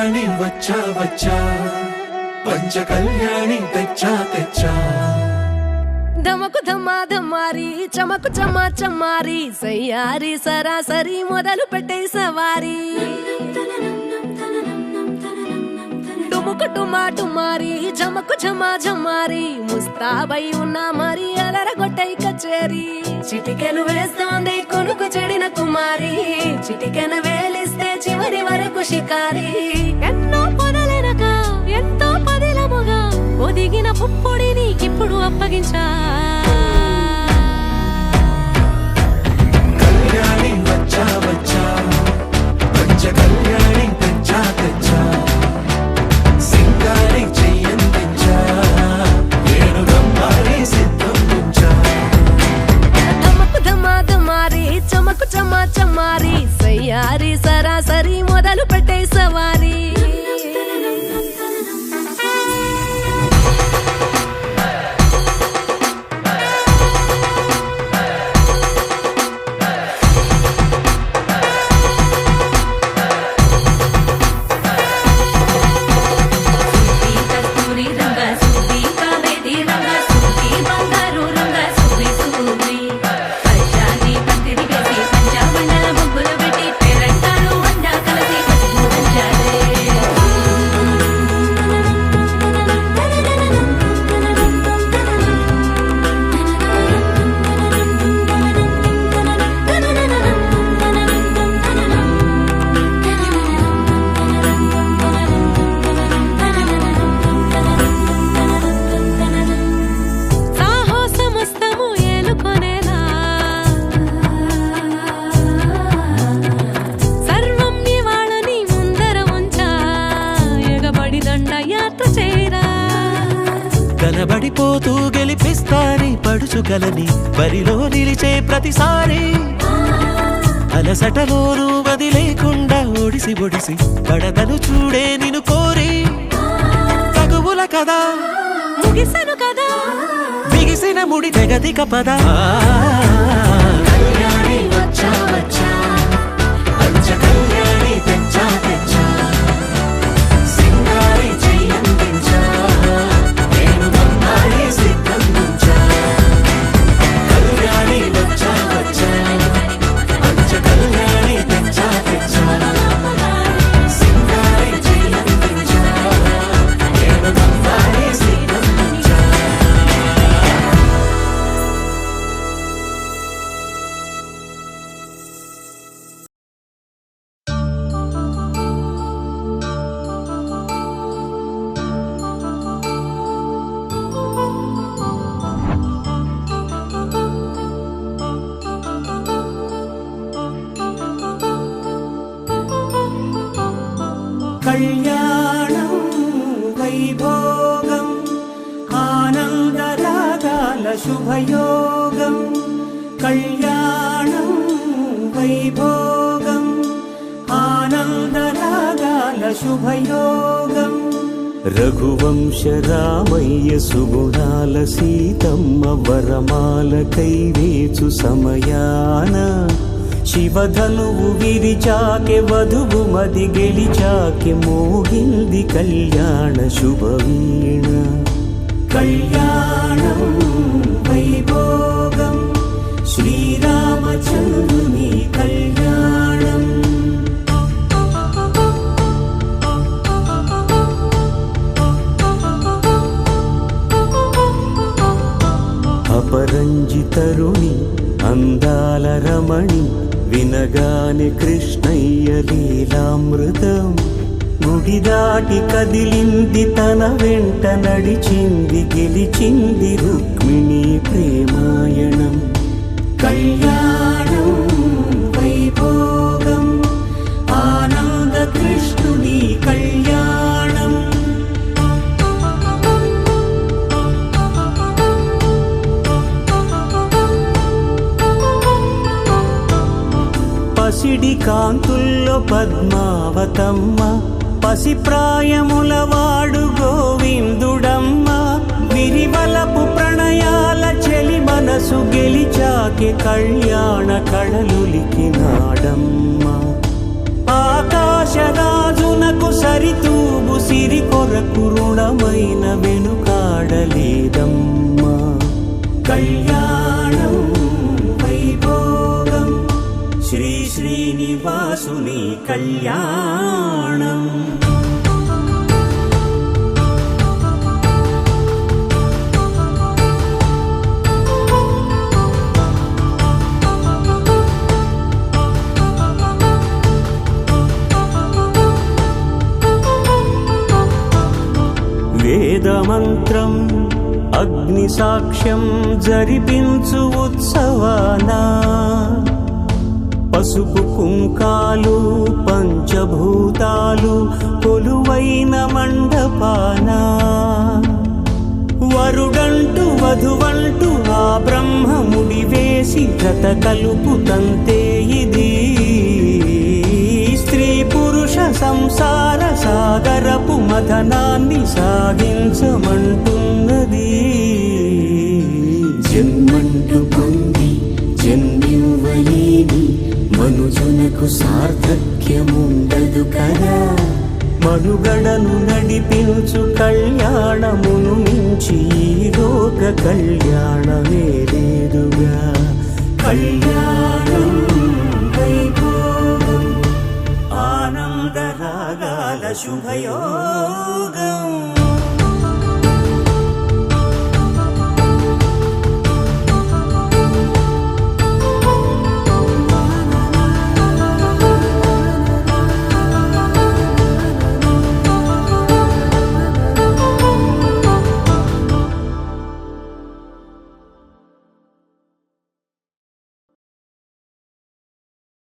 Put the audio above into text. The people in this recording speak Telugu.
కళ్యాణి వచ్చా వచ్చా పంచ కళ్యాణి తెచ్చా తెచ్చా ధమకు ధమ్మా ధమ్మారి చమకు చమ్మా చమ్మారి సయ్యారి సరాసరి మొదలు పెట్టే సవారి టుముకు టుమా టుమారి జమకు ఝమా ఝమారి ముస్తాబై ఉన్నా మరి అలరగొట్టై కచేరి చిటికెను వేస్తోంది కొనుకు చెడిన కుమారి చిటికెను వేలిస్తే చివరి వరకు షికారి ఎన్నో పొదలెనక ఎంతో పదిలముగా ఒదిగిన పుప్పొడి నీకిప్పుడు అప్పగించా కళ్యాణి వచ్చా వచ్చా పంచ కళ్యాణి తెచ్చా తెచ్చా సింగారి చెయ్యందించా ఏడు గమ్మారి సిద్ధందించా ధమకు ధమ్మా ధమ్మారి చమకు చమ్మా చమ్మారి సయ్యారి సరాసరి మొదలు పెట్టే సవారి కనబడిపోతూ గెలిపిస్తాని పడుచుకలని బరిలో నిలిచే ప్రతిసారి అలసటలోనూ వదిలేకుండా ఒడిసి ఒడిసి కడతను చూడే నిన్ను కోరి తగువుల కదా ముగిసను కదా బిగిసిన ముడి తెగదిక పద కళ్యాణి వచ్చా వచ్చా పంచ కళ్యాణి తెచ్చా తెచ్చా సింగారి చెయ్యందించా ఏడు గమ్మారి సిద్ధందించా కళ్యాణి వచ్చా వచ్చా పంచ కళ్యాణి తెచ్చా తెచ్చా సింగారి చెయ్యందించా ఏడు గమ్మారి సిద్ధందించా కళ్యాణం వైభోగం ఆనందరాగాల శుభయోగం కళ్యాణం వైభోగం ఆనందరాగాల శుభయోగం రఘువంశ రామయ్య సుగుణాల సీతమ్మ వరమాల కైవేచు సమయాన శివధనువు విరిచాకె వధువు మది గెలిచాకె మోగింది కళ్యాణ శుభవీణ కళ్యాణం వైభోగం శ్రీరామచంద్రుని కళ్యాణం అపరంజి తరుణి అందాల రమణి వినగాని కృష్ణయ్య లీలామృతం గుడి దాటి కదిలింది తన వెంట నడిచింది గెలిచింది రుక్మిణి ప్రేమాయణం కళ్యాణం వైభోగం ఆనంద కృష్ణుని కళ్యాణం పసిడి కాంతుల్లో పద్మావతమ్మ పసిప్రాయముల వాడు గోవిందుడమ్మ విరివలపు ప్రణయాల చెలి మనసు గెలిచాకే కళ్యాణ కళలులికినాడమ్మ ఆకాశరాజునకు సరితూగు సిరి కొరకు రుణమైన వెనుకాడలేదమ్మా. కళ్యాణం వైభోగం శ్రీ శ్రీనివాసుని కళ్యాణం. వేదమంత్రం అగ్ని సాక్ష్యం జరిపించు ఉత్సవానా, పసుపు కుంకాలు పంచభూతాలు కొలువైన మండపానా, వరుడంటూ వధువంటూ ఆ బ్రహ్మముడి వేసి జత కలుపు తంతే ఇది. స్త్రీ పురుష సంసార సాగరపు మథనాన్ని సాగించమంటున్నది. జన్మంటూ పొంది జన్మివ్వలేని మనుజునకు సార్థక్యముండదు కదా. మనుగడను నడిపించు కళ్యాణమును మించి ఈ లోక కళ్యాణమే లేదుగా. కళ్యాణం వైభోగం ఆనందరాగాల శుభయోగం.